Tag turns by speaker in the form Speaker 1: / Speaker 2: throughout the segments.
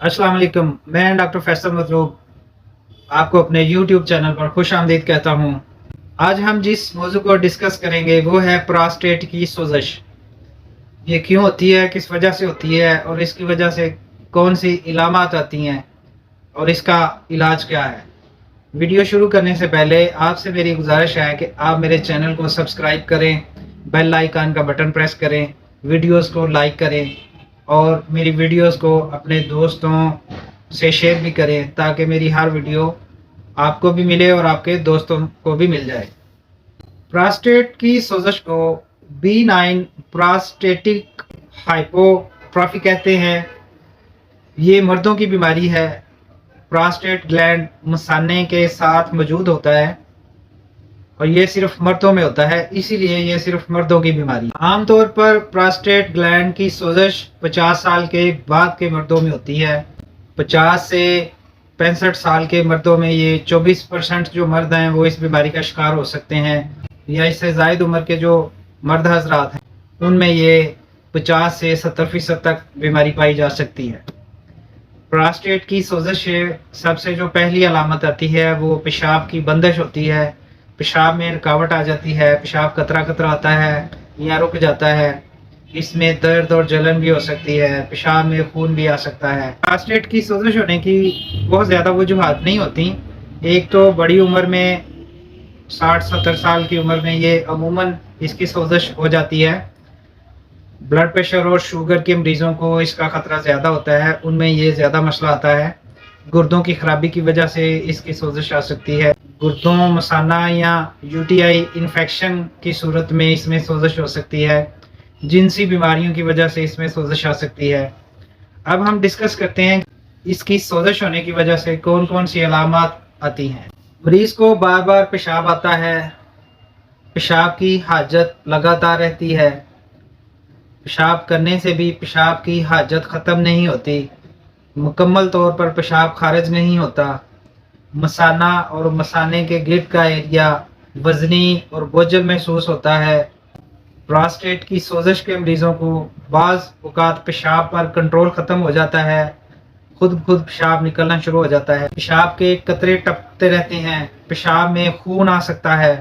Speaker 1: अस्सलाम वालेकुम। मैं डॉक्टर फैसल मतलूब आपको अपने यूट्यूब चैनल पर खुश आमदीद कहता हूँ। आज हम जिस मौजू को डिस्कस करेंगे वो है प्रोस्टेट की सोजश। ये क्यों होती है, किस वजह से होती है और इसकी वजह से कौन सी इलामात आती हैं और इसका इलाज क्या है। वीडियो शुरू करने से पहले आपसे मेरी गुजारिश है कि आप मेरे चैनल को सब्सक्राइब करें, बेल आइकन का बटन प्रेस करें, वीडियोस को लाइक करें और मेरी वीडियोस को अपने दोस्तों से शेयर भी करें ताकि मेरी हर वीडियो आपको भी मिले और आपके दोस्तों को भी मिल जाए। प्रोस्टेट की सोजश को B9 प्रोस्टेटिक हाइपोट्रॉफी कहते हैं। ये मर्दों की बीमारी है। प्रोस्टेट ग्लैंड मसाने के साथ मौजूद होता है और ये सिर्फ मर्दों में होता है, इसीलिए ये सिर्फ मर्दों की बीमारी है। आमतौर पर प्रोस्टेट ग्लैंड की सोजश 50 साल के बाद के मर्दों में होती है। 50 से 65 साल के मर्दों में ये 24% जो मर्द हैं वो इस बीमारी का शिकार हो सकते हैं, या इससे ज़ायद उम्र के जो मर्द हजरात हैं उनमें ये 50 से 70% तक बीमारी पाई जा सकती है। प्रोस्टेट की सोजश से सबसे जो पहली अलामत आती है वो पेशाब की बंदिश होती है। पेशाब में रुकावट आ जाती है, पेशाब कतरा कतरा आता है या रुक जाता है। इसमें दर्द और जलन भी हो सकती है, पेशाब में खून भी आ सकता है। प्रोस्टेट की सोजश होने की बहुत ज़्यादा वजूहात नहीं होती। एक तो बड़ी उम्र में 60-70 साल की उम्र में ये अमूमन इसकी सोजश हो जाती है। ब्लड प्रेशर और शुगर के मरीजों को इसका ख़तरा ज़्यादा होता है, उनमें ये ज़्यादा मसला आता है। गुर्दों की खराबी की वजह से इसकी सोजश आ सकती है। गुर्दों, मसाना या यूटीआई इन्फेक्शन की सूरत में इसमें सोजश हो सकती है। जिनसी बीमारियों की वजह से इसमें सोजश आ सकती है। अब हम डिस्कस करते हैं इसकी सोजश होने की वजह से कौन कौन सी अलामत आती हैं। मरीज़ को बार बार पेशाब आता है, पेशाब की हाजत लगातार रहती है, पेशाब करने से भी पेशाब की हाजत ख़त्म नहीं होती, मुकम्मल तौर पर पेशाब खारिज नहीं होता, मसाना और मसाने के गिर्द का एरिया वज़नी और बोझल महसूस होता है। प्रोस्टेट की सोजश के मरीज़ों को बाज़ औक़ात पेशाब पर कंट्रोल ख़त्म हो जाता है, खुद पेशाब निकलना शुरू हो जाता है, पेशाब के कतरे टपकते रहते हैं, पेशाब में खून आ सकता है।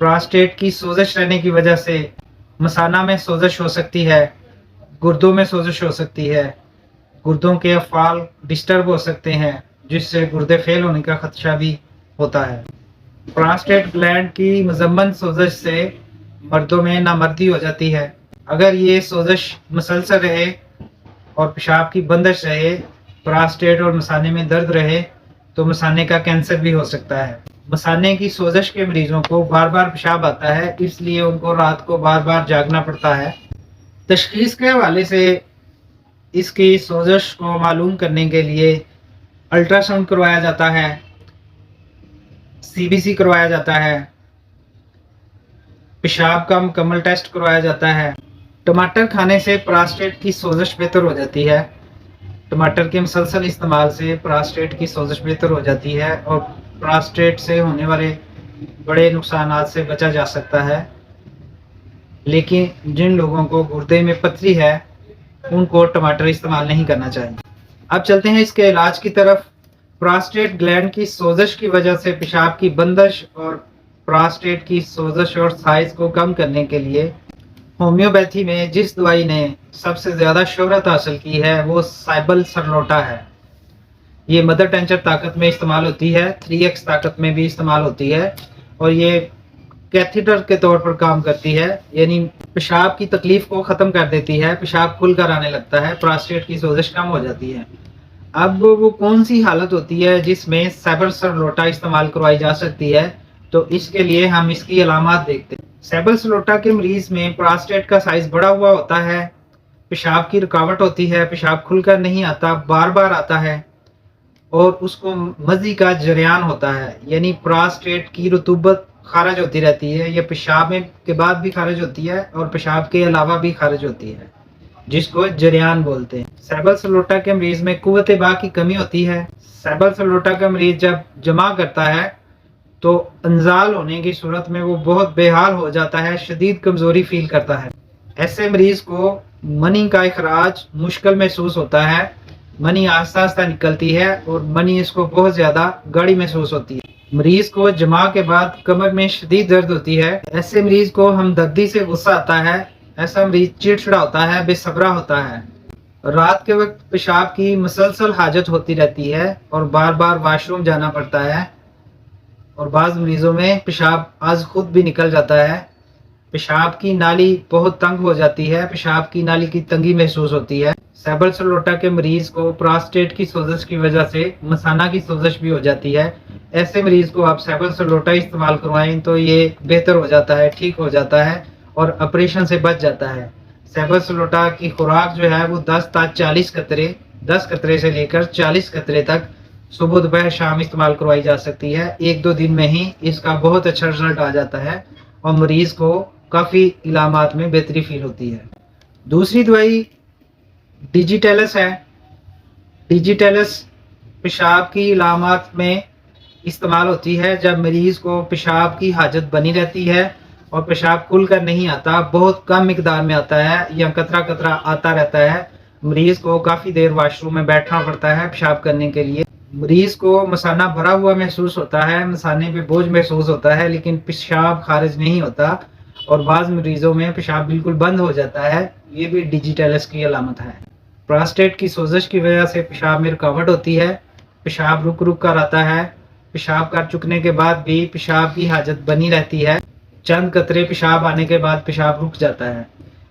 Speaker 1: प्रोस्टेट की सोजश रहने की वजह से मसाना में सोजश हो सकती है, गुर्दों में सोजश हो सकती है, गुर्दों के अफ़ाल डिस्टर्ब हो सकते हैं जिससे गुर्दे फेल होने का खदशा भी होता है। प्रोस्टेट ग्लैंड की मज़म्मन सोजश से मर्दों में नामर्दी हो जाती है। अगर ये सोजश मुसलसल रहे और पेशाब की बंदिश रहे, प्रोस्टेट और मसाने में दर्द रहे तो मसाने का कैंसर भी हो सकता है। मसाने की सोजश के मरीजों को बार बार पेशाब आता है, इसलिए उनको रात को बार बार जागना पड़ता है। तशख़ीस के हवाले से इसकी सोजश को मालूम करने के लिए अल्ट्रासाउंड करवाया जाता है, सीबीसी करवाया जाता है, पेशाब का मुकम्मल टेस्ट करवाया जाता है। टमाटर खाने से प्रोस्टेट की सोजश बेहतर हो जाती है। टमाटर के मुसलसल इस्तेमाल से प्रोस्टेट की सोजश बेहतर हो जाती है और प्रोस्टेट से होने वाले बड़े नुकसानात से बचा जा सकता है। लेकिन जिन लोगों को गुर्दे में पथरी है उनको टमाटर इस्तेमाल नहीं करना चाहिए। अब चलते हैं इसके इलाज की तरफ। प्रोस्टेट ग्लैंड की सोजश की वजह से पेशाब की बंदिश और प्रोस्टेट की सोजश और साइज को कम करने के लिए होम्योपैथी में जिस दवाई ने सबसे ज़्यादा शोहरत हासिल की है वो साइबल सरलोटा है। ये मदर टेंचर ताकत में इस्तेमाल होती है, 3x ताकत में भी इस्तेमाल होती है और ये कैथीटर के तौर पर काम करती है, यानी पेशाब की तकलीफ को ख़त्म कर देती है, पेशाब खुलकर आने लगता है, प्रोस्टेट की सोजश कम हो जाती है। अब वो कौन सी हालत होती है जिसमें साइबल सरलोटा इस्तेमाल करवाई जा सकती है, तो इसके लिए हम इसकी अलामत देखते हैं। साइबल सरलोटा के मरीज़ में प्रोस्टेट का साइज़ बड़ा हुआ होता है, पेशाब की रुकावट होती है, पेशाब खुलकर नहीं आता, बार बार आता है और उसको मज़ी का जरियान होता है, यानी प्रोस्टेट की रतूबत खारिज होती रहती है। यह पेशाब में के बाद भी खारिज होती है और पेशाब के अलावा भी खारिज होती है, जिसको जरियान बोलते हैं। साइबल सरलोटा के मरीज़ में कुव्वत बा की कमी होती है। साइबल सरलोटा का मरीज़ जब जमा करता है तो अंजाल होने की सूरत में वो बहुत बेहाल हो जाता है, शदीद कमज़ोरी फील करता है। ऐसे मरीज़ को मनी का इखराज मुश्किल महसूस होता है, मनी आहिस्ता आहिस्ता निकलती है और मनी इसको बहुत ज़्यादा गाढ़ी महसूस होती है। मरीज को जमा के बाद कमर में शदीद दर्द होती है। ऐसे मरीज को हमदर्दी से गुस्सा आता है। ऐसा मरीज चिड़चिड़ा होता है, बेसब्रा होता है। रात के वक्त पेशाब की मुसलसल हाजत होती रहती है और बार बार वाशरूम जाना पड़ता है और बाज़ मरीजों में पेशाब आज खुद भी निकल जाता है। पेशाब की नाली बहुत तंग हो जाती है, पेशाब की नाली की तंगी महसूस होती है। सैबल सलोटा के मरीज को प्रोस्टेट की सोजश की वजह से मसाना की सोजश भी हो जाती है। ऐसे मरीज को आप सैबल सलोटा इस्तेमाल करवाएं तो ये बेहतर हो जाता है, ठीक हो जाता है और ऑपरेशन से बच जाता है। सैबल सलोटा की खुराक जो है वो 10 ता 40 कतरे, 10 कतरे से लेकर 40 कतरे तक सुबह दोपहर शाम इस्तेमाल करवाई जा सकती है। 1-2 दिन में ही इसका बहुत अच्छा रिजल्ट आ जाता है और मरीज को काफ़ी इलामात में बेहतरी फील होती है। दूसरी दवाई डिजिटेलस है। डिजिटेलस पेशाब की इलामात में इस्तेमाल होती है जब मरीज़ को पेशाब की हाजत बनी रहती है और पेशाब खुल कर नहीं आता, बहुत कम मिकदार में आता है या कतरा कतरा आता रहता है। मरीज़ को काफ़ी देर वाशरूम में बैठना पड़ता है पेशाब करने के लिए। मरीज़ को मसाना भरा हुआ महसूस होता है, मसाने पे बोझ महसूस होता है, लेकिन पेशाब खारिज नहीं होता और बाज़ मरीज़ों में पेशाब बिल्कुल बंद हो जाता है। ये भी डिजिटेलस की अलामत है। प्रोस्टेट की सोजश की वजह से पेशाब में रुकावट होती है, पेशाब रुक रुक कर आता है, पेशाब कर चुकने के बाद भी पेशाब की हाजत बनी रहती है। चंद कतरे पेशाब आने के बाद पेशाब रुक जाता है।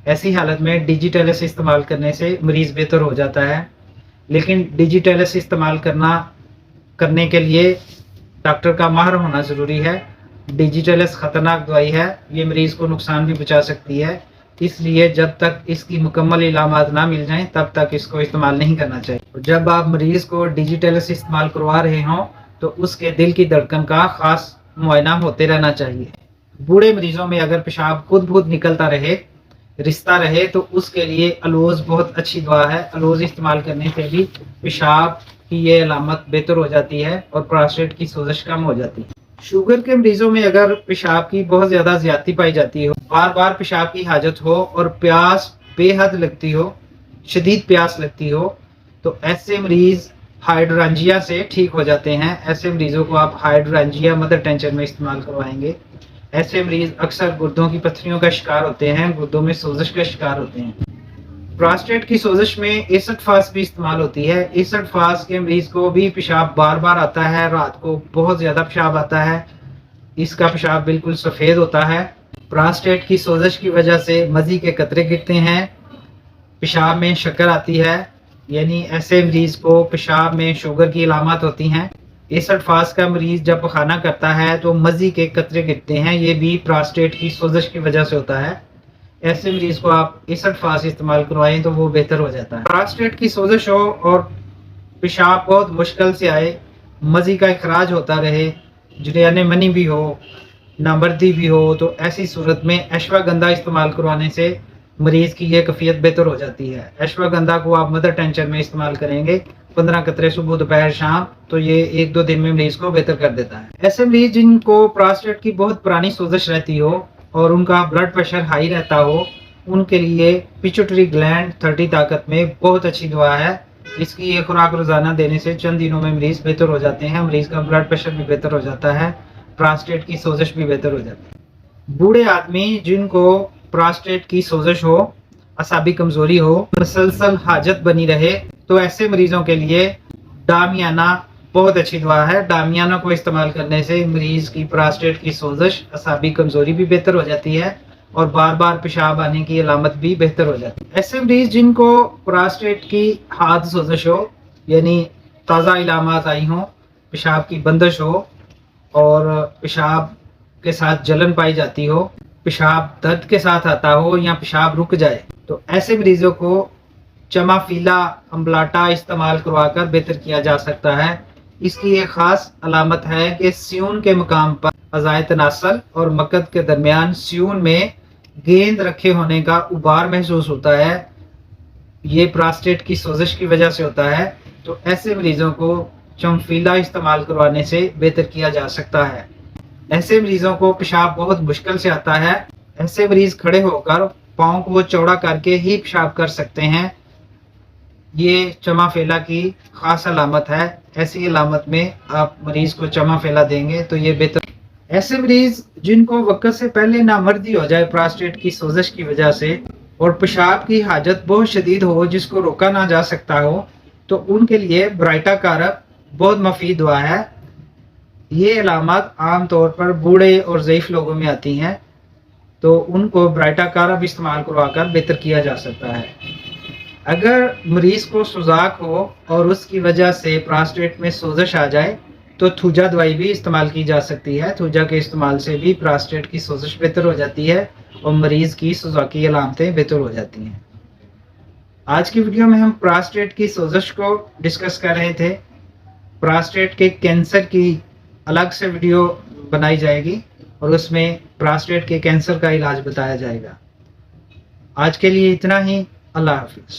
Speaker 1: ऐसी हालत में डिजिटेलस इस्तेमाल करने से मरीज़ बेहतर हो जाता है। लेकिन डिजिटेलस इस्तेमाल करने के लिए डॉक्टर का माहिर होना ज़रूरी है। डिजिटेलस ख़तरनाक दवाई है, ये मरीज़ को नुकसान भी पहुँचा सकती है। इसलिए जब तक इसकी मुकम्मल इलामात ना मिल जाएं तब तक इसको इस्तेमाल नहीं करना चाहिए। जब आप मरीज़ को डिजिटेलस इस्तेमाल करवा रहे हों तो उसके दिल की धड़कन का ख़ास मुआयना होते रहना चाहिए। बूढ़े मरीज़ों में अगर पेशाब खुद खुद निकलता रहे, रिश्ता रहे, तो उसके लिए अलोज़ बहुत अच्छी दवा है। अलोज़ इस्तेमाल करने से भी पेशाब की ये अलामत बेहतर हो जाती है और प्रोस्टेट की सोजश कम हो जाती है। शुगर के मरीजों में अगर पेशाब की बहुत ज़्यादा ज़्यादती पाई जाती हो, बार बार पेशाब की हाजत हो और प्यास बेहद लगती हो, शदीद प्यास लगती हो, तो ऐसे मरीज़ हाइड्रोंजिया से ठीक हो जाते हैं। ऐसे मरीज़ों को आप हाइड्रोंजिया मदर टेंशन में इस्तेमाल करवाएंगे। ऐसे मरीज़ अक्सर गुर्दों की पथरियों का शिकार होते हैं, गुर्दों में सोजश का शिकार होते हैं। प्रोस्टेट की सोजश में एसिड फास्ट भी इस्तेमाल होती है। एसिड फास्ट के मरीज को भी पेशाब बार बार आता है, रात को बहुत ज़्यादा पेशाब आता है, इसका पेशाब बिल्कुल सफ़ेद होता है। प्रोस्टेट की सोजश की वजह से मज़ी के कतरे गिरते हैं, पेशाब में शक्कर आती है, यानी ऐसे मरीज को पेशाब में शुगर की अलामत होती हैं। एसिड फास्ट का मरीज जब पखाना करता है तो मज़ी के कतरे गिरते हैं, ये भी प्रोस्टेट की सोजश की वजह से होता है। ऐसे मरीज को आप एसिड फास्ट इस्तेमाल करवाएं तो वो बेहतर हो जाता है। प्रोस्टेट की सोजश हो और पेशाब बहुत मुश्किल से आए, मज़ी का इखराज होता रहे, जरियाने मनी भी हो, नामर्दी भी हो, तो ऐसी सूरत में अश्वगंधा इस्तेमाल करवाने से मरीज़ की ये कैफियत बेहतर हो जाती है। अश्वगंधा को आप मदर टेंशन में इस्तेमाल करेंगे 15 कतरे सुबह दोपहर शाम, तो ये 1-2 दिन में मरीज़ को बेहतर कर देता है। ऐसे मरीज जिनको प्रोस्टेट की बहुत पुरानी सोजश रहती हो और उनका ब्लड प्रेशर हाई रहता हो, उनके लिए पिट्यूटरी ग्लैंड 30 ताकत में बहुत अच्छी दवा है। इसकी ये खुराक रोज़ाना देने से चंद दिनों में मरीज़ बेहतर हो जाते हैं, मरीज़ का ब्लड प्रेशर भी बेहतर हो जाता है, प्रोस्टेट की सोजश भी बेहतर हो जाती है। बूढ़े आदमी जिनको प्रोस्टेट की सोजश हो, असाबी कमज़ोरी हो, मुसलसल हाजत बनी रहे, तो ऐसे मरीज़ों के लिए डामियाना बहुत अच्छी दवा है। डामियाना को इस्तेमाल करने से मरीज़ की प्रोस्टेट की सोजश, असाबी कमज़ोरी भी बेहतर हो जाती है और बार बार पेशाब आने की अलामत भी बेहतर हो जाती है। ऐसे मरीज़ जिनको प्रोस्टेट की हाथ सोजश हो, यानी ताज़ा इलामात आई हों, पेशाब की बंदिश हो और पेशाब के साथ जलन पाई जाती हो, पेशाब दर्द के साथ आता हो या पेशाब रुक जाए, तो ऐसे मरीज़ों को चमाफिला अम्बलाटा इस्तेमाल करवाकर बेहतर किया जा सकता है। इसकी एक ख़ास अलामत है कि स्यून के मकाम पर अज़ाए तनासल और मकद के दरमियान स्यून में गेंद रखे होने का उबार महसूस होता है। ये प्रोस्टेट की सोजश की वजह से होता है, तो ऐसे मरीज़ों को चमफीला इस्तेमाल करवाने से बेहतर किया जा सकता है। ऐसे मरीज़ों को पेशाब बहुत मुश्किल से आता है। ऐसे मरीज़ खड़े होकर पाँव को चौड़ा करके ही पेशाब कर सकते हैं। یہ چما پھیلا کی خاص علامت ہے. ایسی علامت میں آپ مریض کو چما پھیلا دیں گے تو یہ بہتر. ایسے مریض جن کو وقت سے پہلے نامردی ہو جائے پراسٹیٹ کی سوزش کی وجہ سے اور پیشاب کی حاجت بہت شدید ہو جس کو روکا نہ جا سکتا ہو تو ان کے لیے برائٹا کارب بہت مفید دوا ہے. یہ علامات عام طور پر بوڑھے اور ضعیف لوگوں میں آتی ہیں تو ان کو برائٹا کارب استعمال کروا کر بہتر کیا جا سکتا ہے. اگر مریض کو سوزاک ہو اور اس کی وجہ سے پراسٹیٹ میں سوزش آ جائے تو تھوجا دوائی بھی استعمال کی جا سکتی ہے. تھوجا کے استعمال سے بھی پراسٹیٹ کی سوزش بہتر ہو جاتی ہے اور مریض کی سوزاکی علامتیں بہتر ہو جاتی ہیں. آج کی ویڈیو میں ہم پراسٹیٹ کی سوزش کو ڈسکس کر رہے تھے. پراسٹیٹ کے کینسر کی الگ سے ویڈیو بنائی جائے گی اور اس میں پراسٹیٹ کے کینسر کا علاج بتایا جائے گا. آج کے لیے اتنا ہی. اللہ حافظ.